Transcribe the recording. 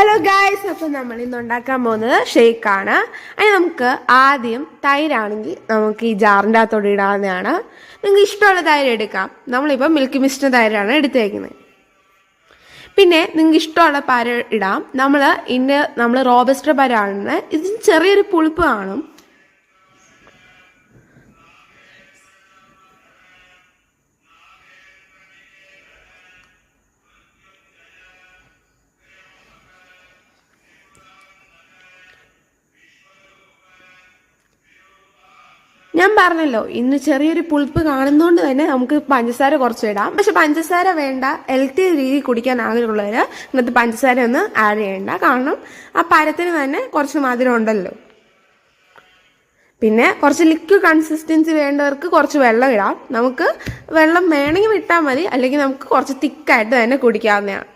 Hello guys, അപ്പം നമ്മൾ ഇന്ന് ഉണ്ടാക്കാൻ പോകുന്നത് ഷേക്കാണ്. അതിന് നമുക്ക് ആദ്യം തൈരാണെങ്കിൽ നമുക്ക് ഈ ജാറിൻ്റെ അകത്തോടെ ഇടാവുന്നതാണ്. നിങ്ങൾക്ക് ഇഷ്ടമുള്ള തൈര് എടുക്കാം. നമ്മളിപ്പോൾ മിൽക്കി മിസ്റ്റ് തൈരാണ് എടുത്തേക്കുന്നത്. പിന്നെ നിങ്ങൾക്ക് ഇഷ്ടമുള്ള പഴം ഇടാം. നമ്മൾ റോബസ്റ്റർ പഴമാണ്. ഇതിന് ചെറിയൊരു പുളിപ്പ് കാണും. ഞാൻ പറഞ്ഞല്ലോ, ഇന്ന് ചെറിയൊരു പുളിപ്പ് കാണുന്നതുകൊണ്ട് തന്നെ നമുക്ക് പഞ്ചസാര കുറച്ച് ഇടാം. പക്ഷെ പഞ്ചസാര വേണ്ട, ഹെൽത്തി രീതിയിൽ കുടിക്കാൻ ആഗ്രഹമുള്ളവർ ഇന്നത്തെ പഞ്ചസാര ഒന്നും ആഡ് ചെയ്യേണ്ട. കാരണം ആ പഴത്തിന് തന്നെ കുറച്ച് മധുരം ഉണ്ടല്ലോ. പിന്നെ കുറച്ച് ലിക്വിഡ് കൺസിസ്റ്റൻസി വേണ്ടവർക്ക് കുറച്ച് വെള്ളം ഇടാം. നമുക്ക് വെള്ളം വേണമെങ്കിൽ വിട്ടാൽ മതി, അല്ലെങ്കിൽ നമുക്ക് കുറച്ച് തിക്കായിട്ട് തന്നെ കുടിക്കാവുന്നതാണ്.